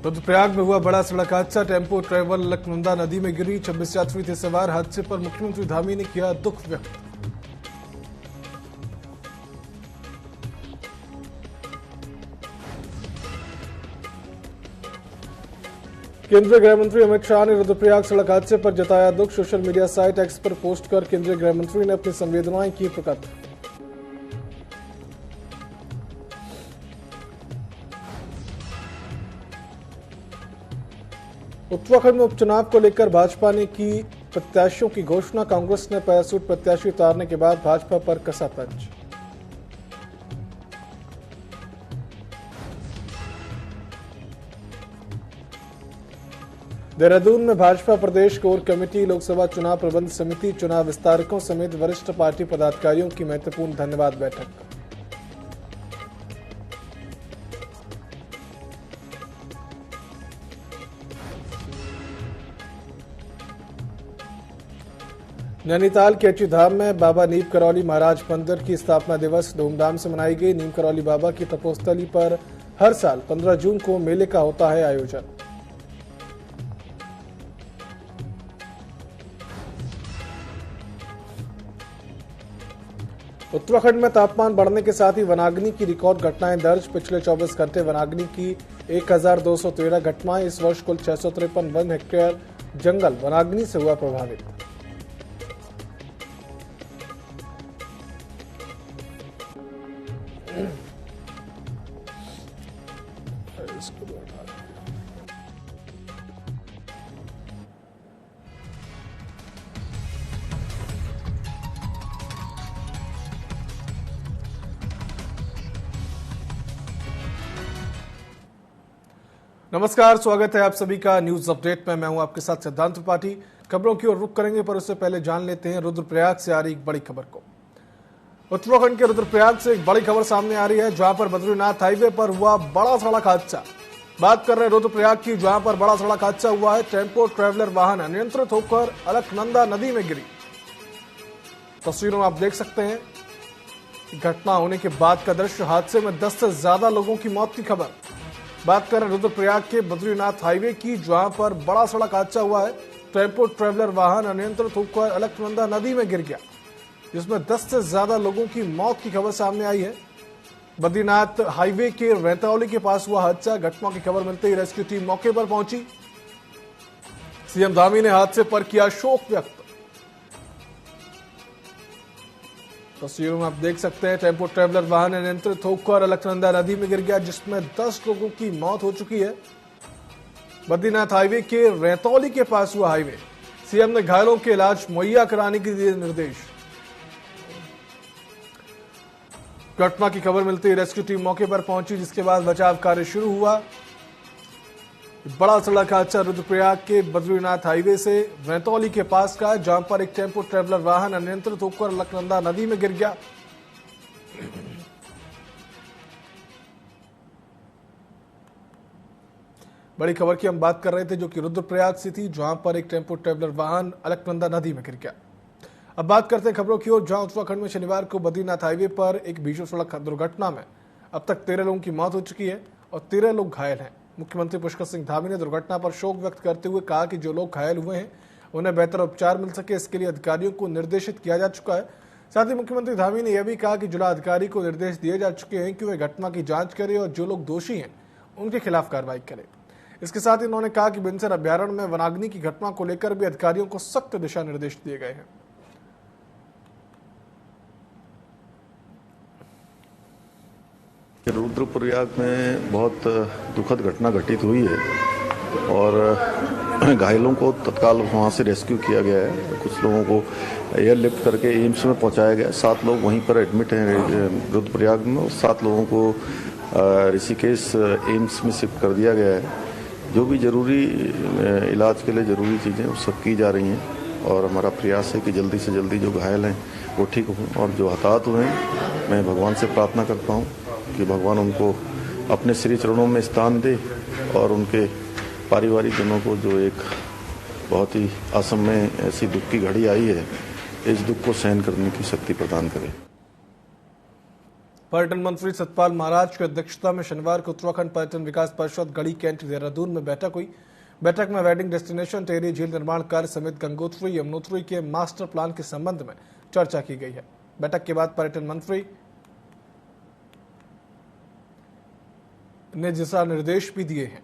रुद्रप्रयाग में हुआ बड़ा सड़क हादसा। टेम्पो ट्रैवल अलकनंदा नदी में गिरी। 26 यात्री थे सवार। हादसे पर मुख्यमंत्री धामी ने किया दुख व्यक्त। केंद्रीय गृह मंत्री अमित शाह ने रुद्रप्रयाग सड़क हादसे पर जताया दुख। सोशल मीडिया साइट एक्स पर पोस्ट कर केंद्रीय गृह मंत्री ने अपनी संवेदनाएं की प्रकट। उत्तराखंड में उपचुनाव को लेकर भाजपा ने की प्रत्याशियों की घोषणा। कांग्रेस ने पैरासूट प्रत्याशी उतारने के बाद भाजपा पर कसा तंज। देहरादून में भाजपा प्रदेश कोर कमेटी, लोकसभा चुनाव प्रबंध समिति, चुनाव विस्तारकों समेत वरिष्ठ पार्टी पदाधिकारियों की महत्वपूर्ण धन्यवाद बैठक। नैनीताल के अच्युधाम में बाबा नीम करौली महाराज मंदिर की स्थापना दिवस धूमधाम से मनाई गई। नीम करौली बाबा की तपोस्थली पर हर साल 15 जून को मेले का होता है आयोजन। उत्तराखंड में तापमान बढ़ने के साथ ही वनाग्नि की रिकॉर्ड घटनाएं दर्ज। पिछले 24 घंटे वनाग्नि की 1213 घटनाएं। इस वर्ष कुल 653 वन हेक्टेयर जंगल वनाग्नि से हुआ प्रभावित। नमस्कार, स्वागत है आप सभी का न्यूज अपडेट में। मैं हूं आपके साथ सिद्धांत त्रिपाठी। खबरों की ओर रुख करेंगे, पर उससे पहले जान लेते हैं रुद्रप्रयाग से आ रही एक बड़ी खबर को। उत्तराखंड के रुद्रप्रयाग से एक बड़ी खबर सामने आ रही है, जहां पर बद्रीनाथ हाईवे पर हुआ बड़ा सड़क हादसा। बात कर रहे हैं रुद्रप्रयाग की, जहां पर बड़ा सड़क हादसा हुआ है। टेम्पो ट्रैवलर वाहन अनियंत्रित होकर अलकनंदा नदी में गिरी। तस्वीरों में आप देख सकते हैं घटना होने के बाद का दृश्य। हादसे में 10 से ज्यादा लोगों की मौत की खबर। बात करें रुद्रप्रयाग के बद्रीनाथ हाईवे की, जहां पर बड़ा सड़क हादसा हुआ है। टेम्पो ट्रैवलर वाहन अनियंत्रित होकर अलकनंदा नदी में गिर गया, जिसमें 10 से ज्यादा लोगों की मौत की खबर सामने आई है। बद्रीनाथ हाईवे के रैतौली के पास हुआ हादसा। घटना की खबर मिलते ही रेस्क्यू टीम मौके पर पहुंची। सीएम धामी ने हादसे पर किया शोक व्यक्त। तस्वीरों में आप देख सकते हैं टेम्पो ट्रैवलर वाहन अनियंत्रित होकर अलकनंदा नदी में गिर गया, जिसमें 10 लोगों की मौत हो चुकी है। बद्रीनाथ हाईवे के रैतौली के पास हुआ हाईवे। सीएम ने घायलों के इलाज मुहैया कराने के दिए निर्देश। घटना की खबर मिलते ही रेस्क्यू टीम मौके पर पहुंची, जिसके बाद बचाव कार्य शुरू हुआ। बड़ा सड़क हादसा रुद्रप्रयाग के बद्रीनाथ हाईवे से रैतौली के पास का, जहां पर एक टेम्पो ट्रैवलर वाहन अनियंत्रित होकर अलकनंदा नदी में गिर गया। बड़ी खबर की हम बात कर रहे थे, जो कि रुद्रप्रयाग से थी, जहां पर एक टेम्पो ट्रैवलर वाहन अलकनंदा नदी में गिर गया। अब बात करते हैं खबरों की ओर, जहां उत्तराखंड में शनिवार को बद्रीनाथ हाईवे पर एक भीषण सड़क दुर्घटना में अब तक 13 लोगों की मौत हो चुकी है और 13 लोग घायल हैं। मुख्यमंत्री पुष्कर सिंह धामी ने दुर्घटना पर शोक व्यक्त करते हुए कहा कि जो लोग घायल हुए हैं उन्हें बेहतर उपचार मिल सके, इसके लिए अधिकारियों को निर्देशित किया जा चुका है। साथ ही मुख्यमंत्री धामी ने यह भी कहा कि जिलाधिकारी को निर्देश दिए जा चुके हैं कि वे घटना की जांच करें और जो लोग दोषी हैं उनके खिलाफ कार्रवाई करें। इसके साथ ही उन्होंने कहा कि बिनसर अभ्यारण्य में वनाग्नि की घटना को लेकर भी अधिकारियों को सख्त दिशा निर्देश दिए गए हैं। रुद्रप्रयाग में बहुत दुखद घटना घटित हुई है और घायलों को तत्काल वहां से रेस्क्यू किया गया है। कुछ लोगों को एयरलिफ्ट करके एम्स में पहुंचाया गया। 7 लोग वहीं पर एडमिट हैं रुद्रप्रयाग में और 7 लोगों को ऋषिकेश एम्स में शिफ्ट कर दिया गया है। जो भी जरूरी इलाज के लिए जरूरी चीज़ें वो सब की जा रही हैं और हमारा प्रयास है कि जल्दी से जल्दी जो घायल हैं वो ठीक हों और जो हताहत हुए हैं, मैं भगवान से प्रार्थना करता हूँ कि भगवान उनको अपने श्री चरणों में स्थान दे और उनके पारिवारिक जनों को, जो एक बहुत ही असमय ऐसी दुख की घड़ी आई है, इस दुख को सहन करने की शक्ति प्रदान करे। पर्यटन मंत्री सतपाल महाराज की अध्यक्षता में शनिवार को उत्तराखंड पर्यटन विकास परिषद गढ़ी कैंट देहरादून में बैठक हुई। बैठक में वेडिंग डेस्टिनेशन, टेहरी झील निर्माण कार्य समेत गंगोत्री यमुनोत्री के मास्टर प्लान के संबंध में चर्चा की गई है। बैठक के बाद पर्यटन मंत्री ने दिशा निर्देश भी दिए हैं।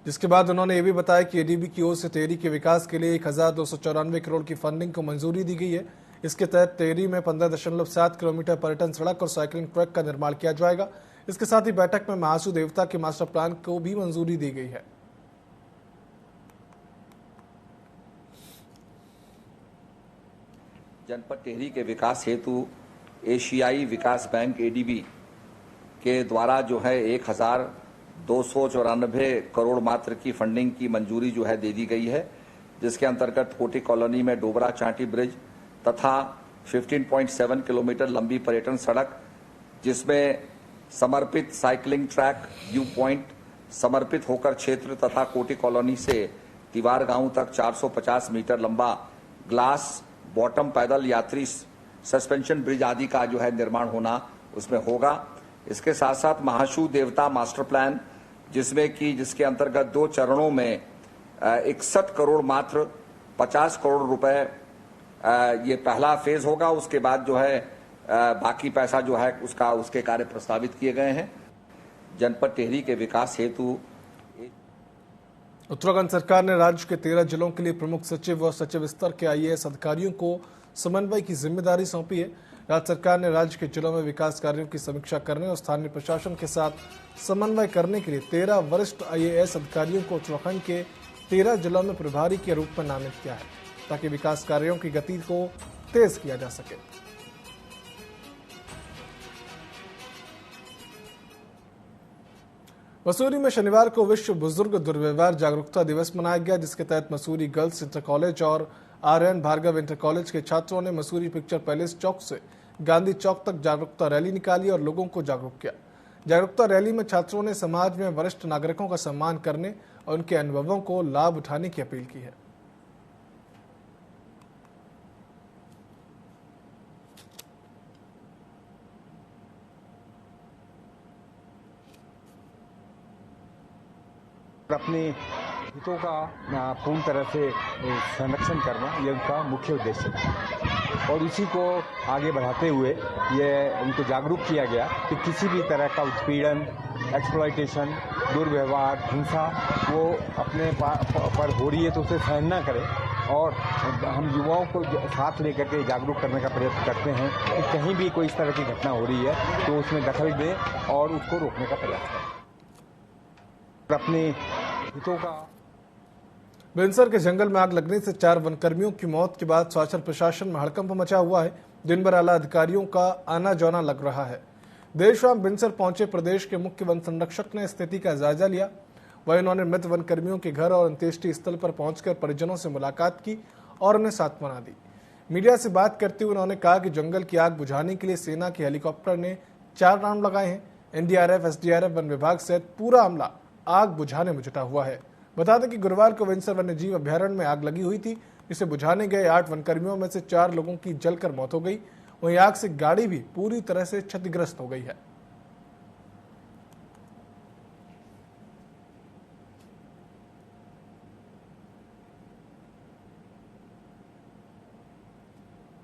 जिसके बाद उन्होंने ये भी बताया कि एडीबी की ओर से टेहरी के विकास के लिए 1294 करोड़ की फंडिंग को मंजूरी दी गई है। इसके तहत टेहरी में 15.7 किलोमीटर पर्यटन सड़क और साइकिलिंग ट्रैक का निर्माण किया जाएगा। इसके साथ ही बैठक में महासू देवता के मास्टर प्लान को भी मंजूरी दी गई है। जनपद टेहरी के विकास हेतु एशियाई विकास बैंक एडीबी के द्वारा जो है 1294 करोड़ मात्र की फंडिंग की मंजूरी जो है दे दी गई है, जिसके अंतर्गत कोटी कॉलोनी में डोबरा चांटी ब्रिज तथा 15.7 किलोमीटर लंबी पर्यटन सड़क, जिसमें समर्पित साइकिलिंग ट्रैक, व्यू पॉइंट, समर्पित होकर क्षेत्र तथा कोटी कॉलोनी से तिवार गांव तक 450 मीटर लंबा ग्लास बॉटम पैदल यात्री सस्पेंशन ब्रिज आदि का जो है निर्माण होना उसमें होगा। इसके साथ साथ महाशू देवता मास्टर प्लान, जिसके अंतर्गत 2 चरणों में 61 करोड़ मात्र 50 करोड़ रुपए ये पहला फेज होगा। उसके बाद जो है बाकी पैसा जो है उसके कार्य प्रस्तावित किए गए हैं। जनपद टेहरी के विकास हेतु उत्तराखंड सरकार ने राज्य के 13 जिलों के लिए प्रमुख सचिव और सचिव स्तर के आईएएस अधिकारियों को समन्वय की जिम्मेदारी सौंपी है। राज्य सरकार ने राज्य के जिलों में विकास कार्यों की समीक्षा करने और स्थानीय प्रशासन के साथ समन्वय करने के लिए 13 वरिष्ठ आईएएस अधिकारियों को उत्तराखंड के 13 जिलों में प्रभारी के रूप में नामित किया है, ताकि विकास कार्यों की गति को तेज किया जा सके। मसूरी में शनिवार को विश्व बुजुर्ग दुर्व्यवहार जागरूकता दिवस मनाया गया, जिसके तहत मसूरी गर्ल्स इंटर कॉलेज और आर्यन भार्गव इंटर कॉलेज के छात्रों ने मसूरी पिक्चर पैलेस चौक से गांधी चौक तक जागरूकता रैली निकाली और लोगों को जागरूक किया। जागरूकता रैली में छात्रों ने समाज में वरिष्ठ नागरिकों का सम्मान करने और उनके अनुभवों को लाभ उठाने की अपील की है। अपने हितों का पूर्ण तरह से संरक्षण करना ये उनका मुख्य उद्देश्य था और इसी को आगे बढ़ाते हुए ये उनको जागरूक किया गया कि किसी भी तरह का उत्पीड़न, एक्सप्लॉयटेशन, दुर्व्यवहार, हिंसा वो अपने पर हो रही है तो उसे सहन न करें। और हम युवाओं को साथ लेकर के जागरूक करने का प्रयत्न करते हैं कि कहीं भी कोई इस तरह की घटना हो रही है तो उसमें दखल दें और उसको रोकने का प्रयास करें। अपने हितों का बेंसर के जंगल में आग लगने से 4 वनकर्मियों की मौत के बाद शासन प्रशासन में हड़कंप मचा हुआ है। दिन भर आला अधिकारियों का आना जाना लग रहा है। देर शाम बेंसर पहुंचे प्रदेश के मुख्य वन संरक्षक ने स्थिति का जायजा लिया। वहीं उन्होंने मृत वनकर्मियों के घर और अंत्येष्टि स्थल पर पहुंचकर परिजनों से मुलाकात की और उन्हें सांत्वना दी। मीडिया से बात करते हुए उन्होंने कहा कि जंगल की आग बुझाने के लिए सेना के हेलीकॉप्टर ने 4 राउंड लगाए हैं। एनडीआरएफ, एसडीआरएफ, वन विभाग सहित पूरा अमला आग बुझाने में जुटा हुआ है। बता दें कि गुरुवार को बेंसर वन्यजीव अभ्यारण्य में आग लगी हुई थी, जिसे बुझाने गए 8 वनकर्मियों में से 4 लोगों की जलकर मौत हो गई। वहीं आग से गाड़ी भी पूरी तरह से क्षतिग्रस्त हो गई है।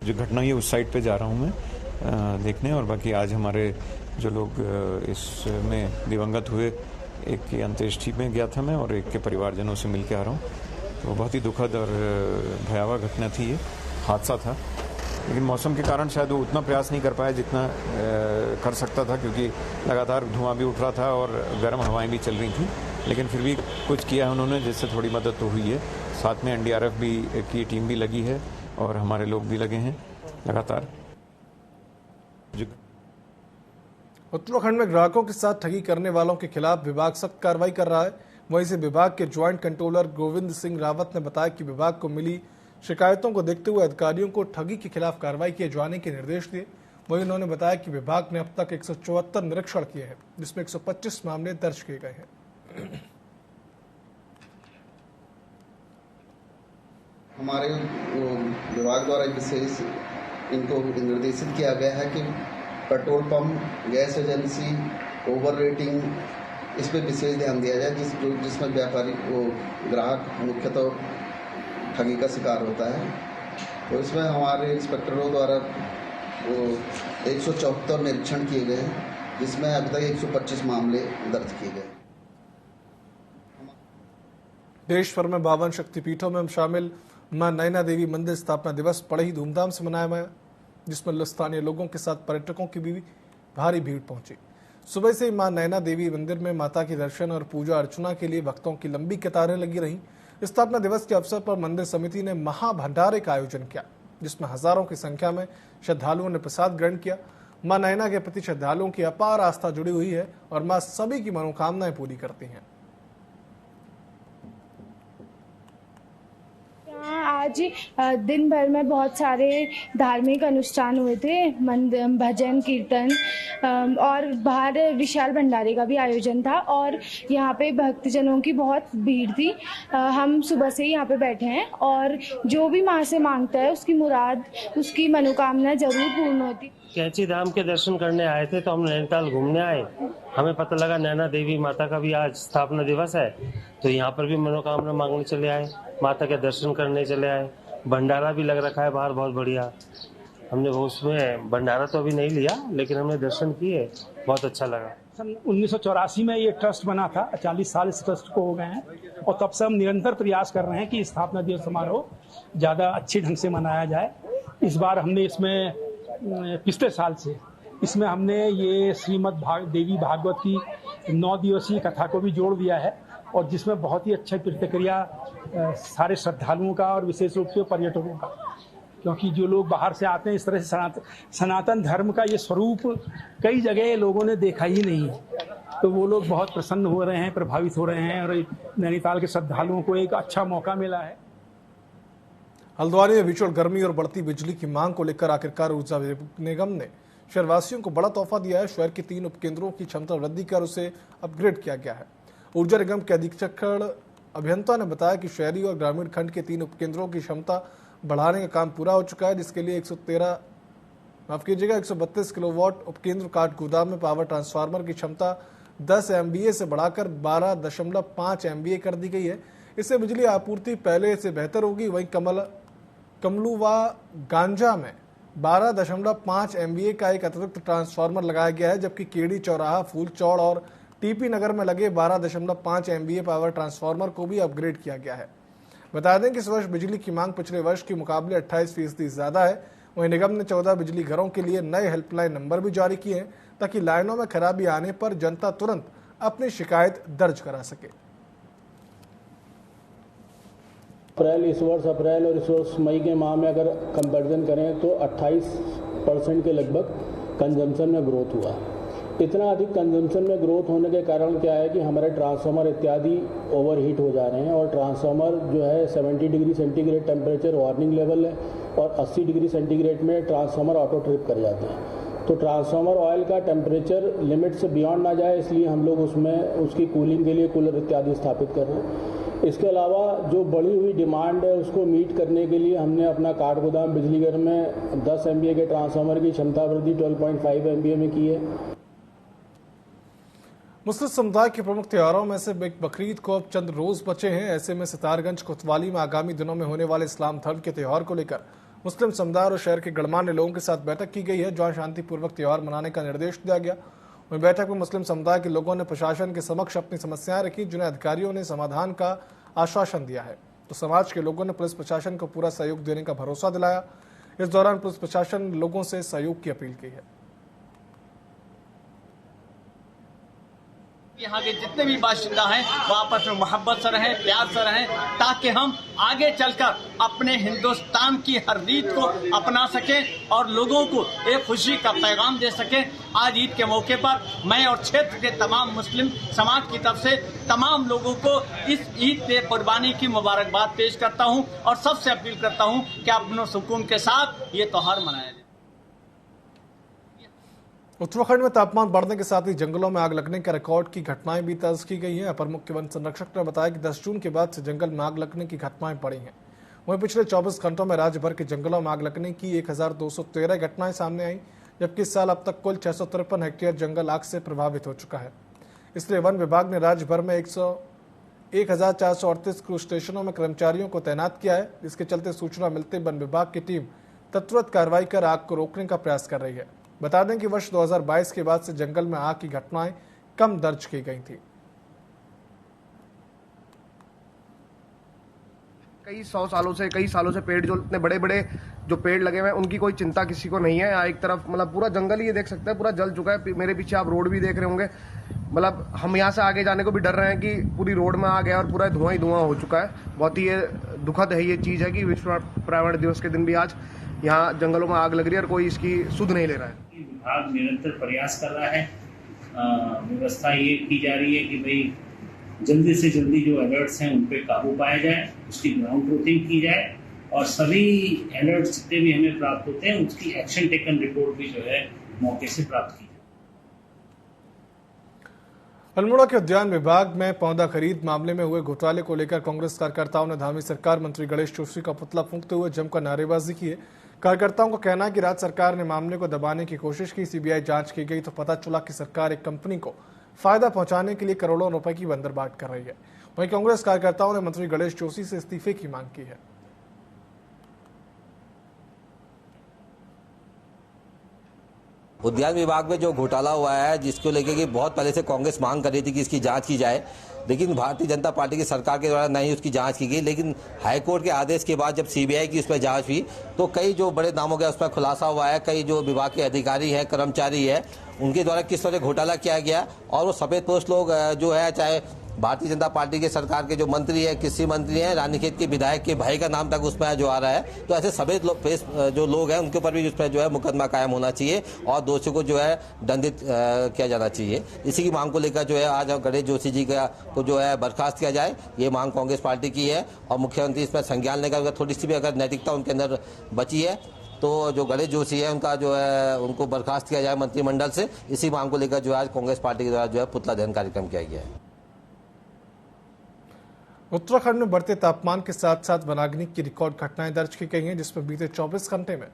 जो घटना हुई उस साइड पे जा रहा हूँ मैं देखने, और बाकी आज हमारे जो लोग इसमें दिवंगत हुए, एक की अंत्येष्टि में गया था मैं और एक के परिवारजनों से मिल के आ रहा हूँ। तो बहुत ही दुखद और भयावह घटना थी, ये हादसा था। लेकिन मौसम के कारण शायद वो उतना प्रयास नहीं कर पाया जितना कर सकता था, क्योंकि लगातार धुआं भी उठ रहा था और गर्म हवाएं भी चल रही थी। लेकिन फिर भी कुछ किया है उन्होंने, जिससे थोड़ी मदद तो हुई है। साथ में एनडीआरएफ भी की टीम भी लगी है और हमारे लोग भी लगे हैं लगातार। उत्तराखंड में ग्राहकों के साथ ठगी करने वालों के खिलाफ विभाग सख्त कार्रवाई कर रहा है। वहीं से विभाग के ज्वाइंट कंट्रोलर गोविंद सिंह रावत ने बताया कि विभाग को मिली शिकायतों को देखते हुए अधिकारियों को ठगी के खिलाफ कार्रवाई किए जाने के निर्देश दिए। वहीं उन्होंने बताया कि विभाग ने अब तक 174 निरीक्षण किए हैं, जिसमें 125 मामले दर्ज किए गए हैं। हमारे विभाग द्वारा विशेष इनको निर्देशित किया गया है कि petrol pump, gas agency, over rating, इस पर विशेष ध्यान दिया जाए जिसमें व्यापारी ग्राहक मुख्यतः ठगी का शिकार होता है। तो इसमें हमारे इंस्पेक्टरों द्वारा 174 निरीक्षण किए गए हैं, जिसमें अभी तक 125 मामले दर्ज किए गए। देश भर में 52 शक्तिपीठों में शामिल मां नैना देवी मंदिर स्थापना दिवस बड़े ही धूमधाम से मनाया गया, जिसमें स्थानीय लोगों के साथ पर्यटकों की भी भारी भीड़ पहुंची। सुबह से ही मां नैना देवी मंदिर में माता के दर्शन और पूजा अर्चना के लिए भक्तों की लंबी कतारें लगी रहीं। स्थापना दिवस के अवसर पर मंदिर समिति ने महाभंडारे का आयोजन किया, जिसमें हजारों की संख्या में श्रद्धालुओं ने प्रसाद ग्रहण किया। मां नैना के प्रति श्रद्धालुओं की अपार आस्था जुड़ी हुई है और मां सभी की मनोकामनाएं पूरी करती हैं। आज दिन भर में बहुत सारे धार्मिक अनुष्ठान हुए थे, भजन कीर्तन और बाहर विशाल भंडारे का भी आयोजन था और यहाँ पे भक्तजनों की बहुत भीड़ थी। हम सुबह से ही यहाँ पे बैठे हैं और जो भी माँ से मांगता है उसकी मुराद, उसकी मनोकामना जरूर पूर्ण होती। कैंची धाम के दर्शन करने आए थे तो हम नैनीताल घूमने आए, हमें पता लगा नैना देवी माता का भी आज स्थापना दिवस है, तो यहाँ पर भी मनोकामना मांगने चले आए, माता के दर्शन करने चले आए। भंडारा भी लग रखा है बाहर, बहुत बढ़िया। हमने वो उसमें भंडारा तो अभी नहीं लिया, लेकिन हमने दर्शन किए, बहुत अच्छा लगा। सन 1984 में ये ट्रस्ट बना था, 40 साल इस ट्रस्ट को हो गए हैं और तब से हम निरंतर प्रयास कर रहे हैं कि स्थापना दिवस समारोह ज़्यादा अच्छे ढंग से मनाया जाए। इस बार हमने इसमें पिछले साल से इसमें हमने ये श्रीमद् देवी भागवत की 9 दिवसीय कथा को भी जोड़ दिया है और जिसमें बहुत ही अच्छा प्रतिक्रिया सारे श्रद्धालुओं का और विशेष रूप से पर्यटकों का, क्योंकि जो लोग बाहर से आते हैं इस तरह से सनातन धर्म का ये स्वरूप कई जगह लोगों ने देखा ही नहीं है, तो वो लोग बहुत प्रसन्न हो रहे हैं, प्रभावित हो रहे हैं और नैनीताल के श्रद्धालुओं को एक अच्छा मौका मिला है। हल्द्वानी में भीषण गर्मी और बढ़ती बिजली की मांग को लेकर आखिरकार ऊर्जा निगम ने शहरवासियों को बड़ा तोहफा दिया है। शहर के 3 उपकेंद्रों की क्षमता वृद्धि कर उसे अपग्रेड किया गया है। ऊर्जा निगम के अधीक्षक अभियंता ने बताया कि शहरी और ग्रामीण खंड के 3 उपकेंद्रों की क्षमता बढ़ाने का काम पूरा हो चुका है, जिसके लिए 132 किलोवाट उपकेंद्र काठ गोदाम में पावर ट्रांसफार्मर की क्षमता 10 MVA से बढ़ाकर 12.5 MVA कर दी गई है। इससे बिजली आपूर्ति पहले से बेहतर होगी। वहीं कमलुवा गांजा में 12.5 MVA का एक अतिरिक्त ट्रांसफार्मर लगाया गया है, जबकि केडी चौराहा, फूल चौड़ और टीपी नगर में लगे 12.5 MVA पावर ट्रांसफार्मर को भी अपग्रेड किया गया है। बता दें कि इस वर्ष बिजली की मांग पिछले वर्ष के मुकाबले 28% ज्यादा है। वहीं निगम ने 14 बिजली घरों के लिए नए हेल्पलाइन नंबर भी जारी किए हैं, ताकि लाइनों में खराबी आने पर जनता तुरंत अपनी शिकायत दर्ज करा सके। अप्रैल और इस वर्ष मई के माह में अगर कंपैरिजन करें तो 28% के लगभग कंजम्पशन में ग्रोथ हुआ। इतना अधिक कंजम्पशन में ग्रोथ होने के कारण क्या है कि हमारे ट्रांसफार्मर इत्यादि ओवरहीट हो जा रहे हैं और ट्रांसफार्मर जो है 70 degree centigrade temperature warning level है और 80 डिग्री सेंटीग्रेड में ट्रांसफार्मर ऑटो ट्रिप कर जाते हैं। तो ट्रांसफार्मर ऑयल का टेम्परेचर लिमिट से बियॉन्ड ना जाए, इसलिए हम लोग उसमें उसकी कूलिंग के लिए कूलर इत्यादि स्थापित कर रहे हैं। इसके अलावा जो बढ़ी हुई डिमांड है उसको मीट करने के लिए हमने अपना काठ गोदाम बिजली घर में 10 MVA के ट्रांसफार्मर की क्षमता वृद्धि 12.5 MVA में की है। मुस्लिम समुदाय के प्रमुख त्योहारों में से बकरीद को अब चंद रोज बचे हैं। ऐसे में सितारगंज कोतवाली में आगामी दिनों में होने वाले इस्लाम धर्म के त्योहार को लेकर मुस्लिम समुदाय और शहर के गणमान्य लोगों के साथ बैठक की गई है, जहां शांतिपूर्वक त्योहार मनाने का निर्देश दिया गया। वहीं बैठक में मुस्लिम समुदाय के लोगों ने प्रशासन के समक्ष अपनी समस्याएं रखी, जिन्हें अधिकारियों ने समाधान का आश्वासन दिया है। तो समाज के लोगों ने पुलिस प्रशासन को पूरा सहयोग देने का भरोसा दिलाया। इस दौरान पुलिस प्रशासन लोगों से सहयोग की अपील की है। यहाँ के जितने भी बाशिंदा हैं वो आपस में मोहब्बत से रहें, प्यार से रहें, ताकि हम आगे चलकर अपने हिंदुस्तान की हर रीत को अपना सकें और लोगों को एक खुशी का पैगाम दे सकें। आज ईद के मौके पर मैं और क्षेत्र के तमाम मुस्लिम समाज की तरफ से तमाम लोगों को इस ईद पे कुर्बानी की मुबारकबाद पेश करता हूँ और सबसे अपील करता हूँ कि अपनों सुकून के साथ ये त्योहार मनाया जाए। उत्तराखंड में तापमान बढ़ने के साथ ही जंगलों में आग लगने के रिकॉर्ड की घटनाएं भी दर्ज की गई हैं। अपर मुख्य वन संरक्षक ने बताया कि 10 जून के बाद से जंगल में आग लगने की घटनाएं बढ़ी हैं। वहीं पिछले 24 घंटों में राज्य भर के जंगलों में आग लगने की 1213 घटनाएं सामने आई, जबकि इस साल अब तक कुल 653 हेक्टेयर जंगल आग से प्रभावित हो चुका है। इसलिए वन विभाग ने राज्य भर में 1438 क्रूज स्टेशनों में कर्मचारियों को तैनात किया है, जिसके चलते सूचना मिलते वन विभाग की टीम तत्वरत कार्रवाई कर आग को रोकने का प्रयास कर रही है। बता दें कि वर्ष 2022 के बाद से जंगल में आग की घटनाएं कम दर्ज की गई थी। कई सालों से पेड़ जो इतने बड़े बड़े जो पेड़ लगे हुए हैं उनकी कोई चिंता किसी को नहीं है। यहाँ एक तरफ मतलब पूरा जंगल ही ये देख सकते हैं, पूरा जल चुका है। मेरे पीछे आप रोड भी देख रहे होंगे, मतलब हम यहाँ से आगे जाने को भी डर रहे हैं कि पूरी रोड में आ गया और पूरा धुआं ही धुआं हो चुका है। बहुत ही ये दुखद है ये चीज़ है कि विश्व पर्यावरण दिवस के दिन भी आज यहाँ जंगलों में आग लग रही है और कोई इसकी सुध नहीं ले रहा है। विभाग निरंतर प्रयास कर रहा है, व्यवस्था ये की जा रही है कि भाई जल्दी से जल्दी जो अलर्ट्स हैं उन पे काबू पाया जाए, उसकी ग्राउंड ट्रूथिंग की जाए और सभी अलर्ट्स जितने भी हमें प्राप्त होते हैं उसकी एक्शन टेकन रिपोर्ट भी जो है मौके से प्राप्त की जाए। अल्मोड़ा के उद्यान विभाग में पौधा खरीद मामले में हुए घोटाले को लेकर कांग्रेस कार्यकर्ताओं ने धामी सरकार मंत्री गणेश जोशी का पुतला फूंकते हुए जमकर नारेबाजी की है। कार्यकर्ताओं का कहना है कि राज्य सरकार ने मामले को दबाने की कोशिश की, सीबीआई जांच की गई तो पता चला कि सरकार एक कंपनी को फायदा पहुंचाने के लिए करोड़ों रुपए की बंदरबाट कर रही है। वहीं कांग्रेस कार्यकर्ताओं ने मंत्री गणेश जोशी से इस्तीफे की मांग की है। उद्यान विभाग में जो घोटाला हुआ है, जिसको लेकर कि बहुत पहले से कांग्रेस मांग कर रही थी कि इसकी जांच की जाए, लेकिन भारतीय जनता पार्टी की सरकार के द्वारा नहीं उसकी जांच की गई। लेकिन हाईकोर्ट के आदेश के बाद जब सीबीआई की उस पर जांच हुई तो कई जो बड़े नामों का उस पर खुलासा हुआ है, कई जो विभाग के अधिकारी है, कर्मचारी है, उनके द्वारा किस तरह घोटाला किया गया और वो सफेद पोस्ट लोग जो है, चाहे भारतीय जनता पार्टी के सरकार के जो मंत्री है, कृषि मंत्री हैं, रानीखेत के विधायक के भाई का नाम तक उसमें जो आ रहा है, तो ऐसे सफेद जो लोग हैं उनके ऊपर भी उस पर जो है मुकदमा कायम होना चाहिए और दोषियों को जो है दंडित किया जाना चाहिए। इसी की मांग को लेकर जो है आज गणेश जोशी जी को जो है बर्खास्त किया जाए, ये मांग कांग्रेस पार्टी की है और मुख्यमंत्री इस पर संज्ञान लेकर थोड़ी सी भी अगर नैतिकता उनके अंदर बची है तो जो गणेश जोशी है उनका जो है उनको बर्खास्त किया जाए मंत्रिमंडल से। इसी मांग को लेकर जो है आज कांग्रेस पार्टी के द्वारा जो है पुतला दहन कार्यक्रम किया गया है। उत्तराखंड में बढ़ते तापमान के साथ साथ वनाग्नि की रिकॉर्ड घटनाएं दर्ज की गई हैं, जिसमें बीते 24 घंटे में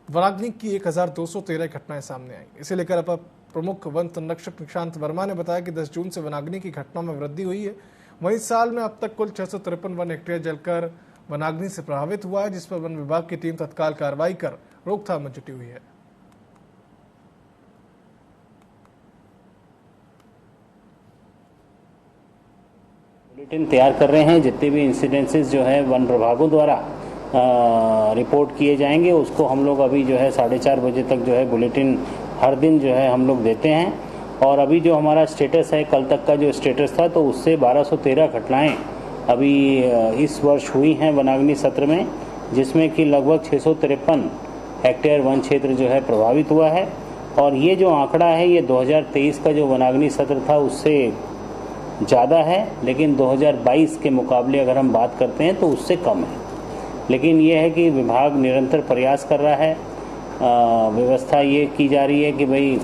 वनाग्नि की 1213 घटनाएं सामने आई। इसे लेकर अपर प्रमुख वन संरक्षक निशांत वर्मा ने बताया कि 10 जून से वनाग्नि की घटनाओं में वृद्धि हुई है। वहीं साल में अब तक कुल 653 वन हेक्टेयर जलकर वनाग्नि से प्रभावित हुआ है, जिस पर वन विभाग की टीम तत्काल कार्रवाई कर रोकथाम में जुटी हुई है। बुलेटिन तैयार कर रहे हैं, जितने भी इंसिडेंसेस जो है वन विभागों द्वारा रिपोर्ट किए जाएंगे उसको हम लोग अभी जो है 4:30 बजे तक जो है बुलेटिन हर दिन जो है हम लोग देते हैं। और अभी जो हमारा स्टेटस है, कल तक का जो स्टेटस था, तो उससे 1213 घटनाएं अभी इस वर्ष हुई हैं वनाग्नि सत्र में, जिसमें कि लगभग 653 हेक्टेयर वन क्षेत्र जो है प्रभावित हुआ है। और ये जो आंकड़ा है ये 2023 का जो वनाग्नि सत्र था उससे ज़्यादा है, लेकिन 2022 के मुकाबले अगर हम बात करते हैं तो उससे कम है। लेकिन ये है कि विभाग निरंतर प्रयास कर रहा है, व्यवस्था ये की जा रही है कि भाई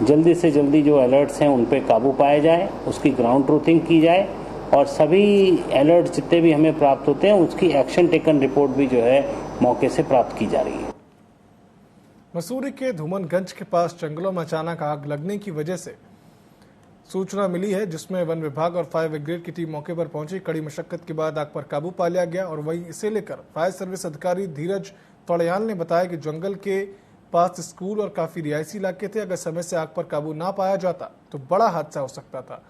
जल्दी से जल्दी जो अलर्ट्स हैं उन पे काबू पाया जाए, उसकी ग्राउंड ट्रूथिंग की जाए और सभी अलर्ट जितने भी हमें प्राप्त होते हैं उसकी एक्शन टेकन रिपोर्ट भी जो है मौके से प्राप्त की जा रही है। मसूरी के धूमनगंज के पास जंगलों में अचानक आग लगने की वजह से सूचना मिली है, जिसमें वन विभाग और फायर ब्रिगेड की टीम मौके पर पहुंची। कड़ी मशक्कत के बाद आग पर काबू पा लिया गया। और वहीं इसे लेकर फायर सर्विस अधिकारी धीरज तोड़याल ने बताया कि जंगल के पास स्कूल और काफी रिहायशी इलाके थे, अगर समय से आग पर काबू ना पाया जाता तो बड़ा हादसा हो सकता था।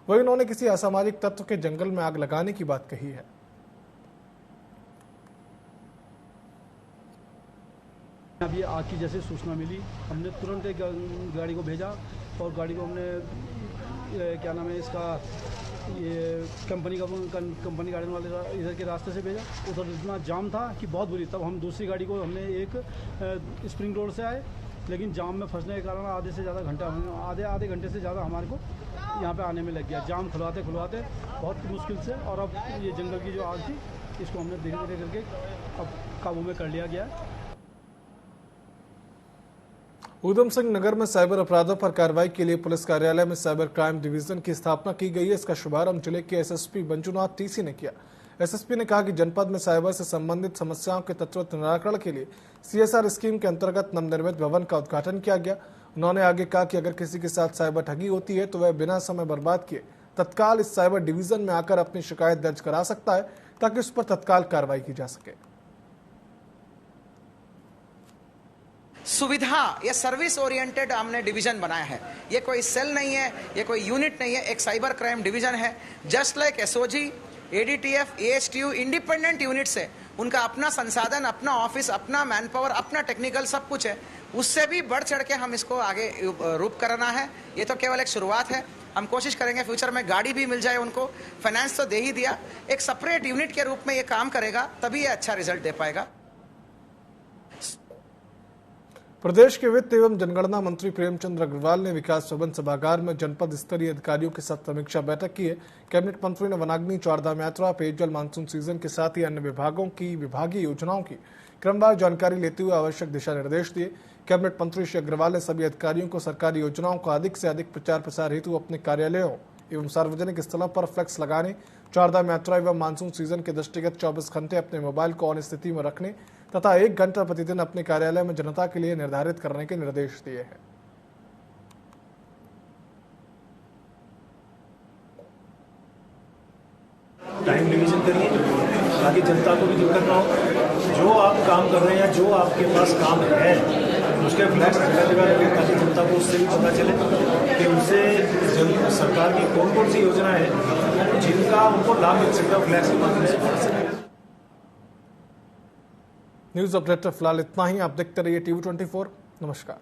वहीं उन्होंने किसी असामाजिक तत्व के जंगल में आग लगाने की बात कही है। अभी आग की जैसे सूचना मिली, हमने तुरंत एक गाड़ी को भेजा और गाड़ी को हमने क्या नाम है इसका, ये कंपनी गाड़ी वाले इधर के रास्ते से भेजा। उधर इतना जाम था कि बहुत बुरी, तब हम दूसरी गाड़ी को हमने एक स्प्रिंग रोड से आए, लेकिन जाम में फंसने के कारण आधे घंटे से ज़्यादा हमारे को यहाँ पे आने में लग गया। जाम खुलवाते बहुत मुश्किल से, और अब ये जंगल की जो आग थी इसको हमने धीरे धीरे करके अब काबू में कर लिया गया। ऊधम सिंह नगर में साइबर अपराधों पर कार्रवाई के लिए पुलिस कार्यालय में साइबर क्राइम डिवीजन की स्थापना की गई है। इसका शुभारंभ जिले के एसएसपी मंजुनाथ टीसी ने किया। एसएसपी ने कहा कि जनपद में साइबर से संबंधित समस्याओं के त्वरित निराकरण के लिए CSR स्कीम के अंतर्गत नवनिर्मित भवन का उद्घाटन किया गया। उन्होंने आगे कहा कि अगर किसी के साथ साइबर ठगी होती है तो वह बिना समय बर्बाद किए तत्काल इस साइबर डिवीजन में आकर अपनी शिकायत दर्ज करा सकता है ताकि उस पर तत्काल कार्रवाई की जा सके। सुविधा या सर्विस ओरिएंटेड हमने डिवीजन बनाया है। ये कोई सेल नहीं है, ये कोई यूनिट नहीं है, एक साइबर क्राइम डिवीजन है। Just like SOG, ADTF, ASTU independent units है, उनका अपना संसाधन, अपना ऑफिस, अपना मैन पावर, अपना टेक्निकल सब कुछ है। उससे भी बढ़ चढ़ के हम इसको आगे रूप करना है। ये तो केवल एक शुरुआत है। हम कोशिश करेंगे फ्यूचर में गाड़ी भी मिल जाए उनको। फाइनेंस तो दे ही दिया, एक सेपरेट यूनिट के रूप में ये काम करेगा, तभी ये अच्छा रिजल्ट दे पाएगा। प्रदेश के वित्त एवं जनगणना मंत्री प्रेमचंद अग्रवाल ने विकास भवन सभागार में जनपद स्तरीय अधिकारियों के साथ समीक्षा बैठक की है। कैबिनेट मंत्री ने वनाग्नि, चारधाम यात्रा, पेयजल, मानसून सीजन के साथ ही अन्य विभागों की विभागीय योजनाओं की क्रमवार जानकारी लेते हुए आवश्यक दिशा निर्देश दिए। कैबिनेट मंत्री श्री अग्रवाल ने सभी अधिकारियों को सरकारी योजनाओं का अधिक से अधिक प्रचार प्रसार हेतु अपने कार्यालयों एवं सार्वजनिक स्थलों पर फ्लैक्स लगाने, चारधाम यात्रा एवं मानसून सीजन के दृष्टिगत 24 घंटे अपने मोबाइल को ऑन स्थिति में रखने तथा 1 घंटा प्रतिदिन अपने कार्यालय में जनता के लिए निर्धारित करने के निर्देश दिए हैं। टाइम डिवीजन करिए ताकि जनता को भी दिक्कत ना हो। जो आप काम कर रहे हैं या जो आपके पास काम है उसके फ्लैक्स जगह रखें ताकि जनता को उससे भी पता चले कि उनसे सरकार की कौन कौन सी योजना है जिनका उनको लाभ मिल सकता है फ्लैक्स के माध्यम से पढ़ सकें। न्यूज अपडेट फिलहाल इतना ही। आप देखते रहिए TV24। नमस्कार।